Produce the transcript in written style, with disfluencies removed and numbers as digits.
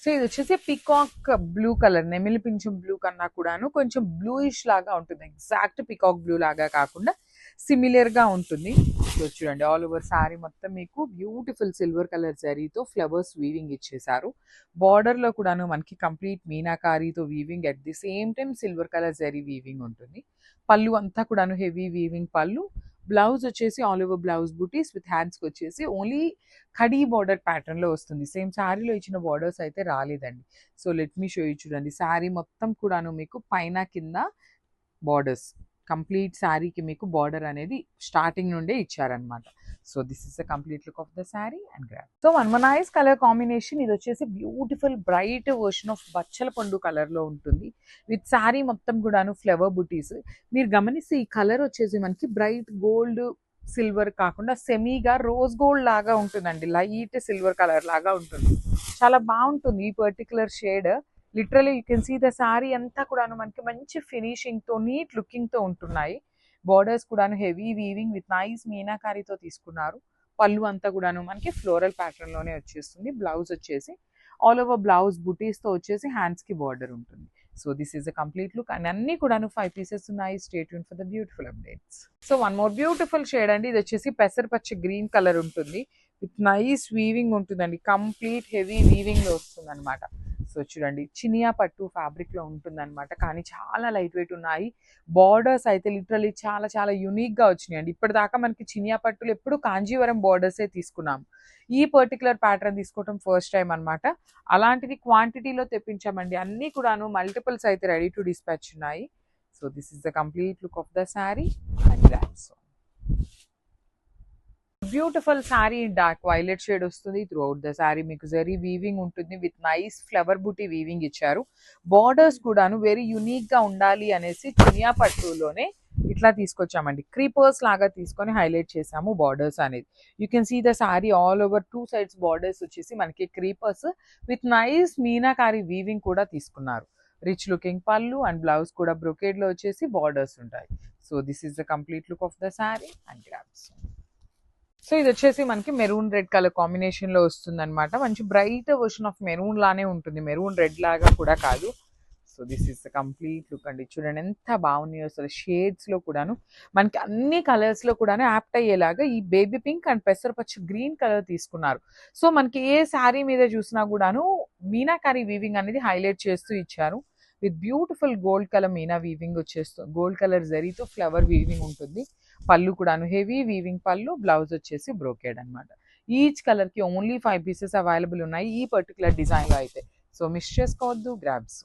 So ఇది వచ్చేసి peacock blue colour, నెమిలి పింఛం blue కన్నా కూడాను కొంచెం బ్లూయిష్ లాగా ఉంటుంది. ఎగ్జాక్ట్ పికాక్ బ్లూ లాగా కాకుండా సిమిలర్ గా ఉంటుంది. సో చూడండి ఆల్ ఓవర్ శారీ మొత్తం మీకు బ్యూటిఫుల్ సిల్వర్ కలర్ జరీతో ఫ్లవర్స్ వీవింగ్ ఇచ్చేసారు. బార్డర్ లో కూడాను మనకి కంప్లీట్ మీనాకారీతో weaving, at the same time silver colour zari weaving ఉంటుంది. పళ్ళు అంతా కూడాను హెవీ వీవింగ్ పళ్ళు. బ్లౌజ్ వచ్చేసి ఆల్ ఓవర్ బ్లౌజ్ బూటీస్ విత్ హ్యాండ్స్కి వచ్చేసి ఓన్లీ కడీ బార్డర్ ప్యాటర్న్ లో వస్తుంది. సేమ్ శారీలో ఇచ్చిన బార్డర్స్ అయితే రాలేదండి. So let me show you. చూడండి శారీ మొత్తం కూడాను మీకు పైన కింద బార్డర్స్, కంప్లీట్ శారీకి మీకు బార్డర్ అనేది స్టార్టింగ్ నుండే ఇచ్చారనమాట. So this is the complete look of the sari and గ్రాప్. సో వన్మనైజ్ కలర్ కాంబినేషన్. ఇది వచ్చేసి బ్యూటిఫుల్ బ్రైట్ వర్షన్ ఆఫ్ బచ్చల పండు కలర్ లో ఉంటుంది. విత్ శారీ మొత్తం కూడాను ఫ్లవర్ బుటీస్. మీరు గమనిస్తే ఈ కలర్ వచ్చేసి మనకి బ్రైట్ గోల్డ్ సిల్వర్ కాకుండా సెమీగా రోజ్ గోల్డ్ లాగా ఉంటుందండి. లైట్ సిల్వర్ కలర్ లాగా ఉంటుంది. చాలా బాగుంటుంది ఈ particular shade. Literally you can see the sari అంతా కూడాను మనకి మంచి ఫినిషింగ్ తో నీట్ లుకింగ్ తో ఉంటున్నాయి. బార్డర్స్ కూడాను హెవీ వీవింగ్ విత్ నైస్ మీనాకారీతో తీసుకున్నారు. పళ్ళు అంతా కూడాను మనకి ఫ్లోరల్ ప్యాటర్న్ లోనే వచ్చేస్తుంది. బ్లౌజ్ వచ్చేసి ఆల్ ఓవర్ బ్లౌజ్ బుటీస్ తో వచ్చేసి హ్యాండ్స్ కి బార్డర్ ఉంటుంది. So this is a complete look and అన్ని కూడాను 5 పీసెస్ ఉన్నాయి. Stay tune for the beautiful updates. So one more beautiful shade అండి. ఇది వచ్చేసి పెసరపచ్చ గ్రీన్ కలర్ ఉంటుంది. విత్ నైస్ వీవింగ్ ఉంటుందండి. కంప్లీట్ హెవీ వీవింగ్ లో వస్తుంది అనమాట. సో చూడండి చినియా పట్టు ఫ్యాబ్రిక్ లో ఉంటుంది అనమాట, కానీ చాలా లైట్ వెయిట్ ఉన్నాయి. బార్డర్స్ అయితే లిటరలీ చాలా చాలా యునిక్ గా వచ్చినాయి అండి. ఇప్పటిదాకా మనకి చినియా పట్టులు ఎప్పుడు కాంజీవరం బార్డర్సే తీసుకున్నాం. ఈ పర్టికులర్ ప్యాటర్న్ తీసుకోవడం ఫస్ట్ టైం అనమాట. అలాంటిది క్వాంటిటీలో తెప్పించామండి. అన్ని కూడాను మల్టిపుల్స్ అయితే రెడీ టు డిస్పాచ్ ఉన్నాయి. So this is the complete look of the sari and that's all. Beautiful sari dark violet shade వస్తుంది. త్రూ అవుట్ ద శారీ మీకు జరీ వీవింగ్ ఉంటుంది. With nice flower buti weaving ఇచ్చారు. బార్డర్స్ కూడాను వెరీ యునిక్ గా ఉండాలి అనేసి చినియా పట్టులోనే ఇట్లా తీసుకొచ్చామండి. క్రీపర్స్ లాగా తీసుకొని హైలైట్ చేసాము బార్డర్స్ అనేది. You can see the sari all over 2 sides borders వచ్చేసి మనకి creepers with nice meenakari weaving కూడా తీసుకున్నారు. Rich looking pallu and blouse కూడా బ్రొకేడ్ లో వచ్చేసి బార్డర్స్ ఉంటాయి. So this is the complete look of the sari and drapes. సో ఇది వచ్చేసి మనకి మెరూన్ రెడ్ కలర్ కాంబినేషన్ లో వస్తుంది అనమాట. మంచి బ్రైట్ వర్షన్ ఆఫ్ మెరూన్ లానే ఉంటుంది, మెరూన్ రెడ్ లాగా కూడా కాదు. So this is the complete look అండి. చూడండి ఎంత బాగున్నాయో అసలు. షేడ్స్ లో కూడాను మనకి అన్ని కలర్స్ లో కూడాను యాప్ట్ అయ్యేలాగా ఈ బేబీ పింక్ అండ్ పెసరపచ్చ గ్రీన్ కలర్ తీసుకున్నారు. సో మనకి ఏ శారీ మీద చూసినా కూడాను మీనాకారీ వీవింగ్ అనేది హైలైట్ చేస్తూ ఇచ్చారు. With beautiful gold colour Meena weaving వచ్చేస్తుంది. గోల్డ్ కలర్ జరీతో ఫ్లవర్ వీవింగ్ ఉంటుంది. పళ్ళు కూడాను హెవీ వీవింగ్ పళ్ళు. బ్లౌజ్ వచ్చేసి బ్రోకేడ్ అనమాట. ఈచ్ కలర్ కి ఓన్లీ 5 పీసెస్ అవైలబుల్ ఉన్నాయి ఈ పర్టికులర్ డిజైన్ లో అయితే. సో మిస్ చేసుకోవద్దు, గ్రాబ్స్.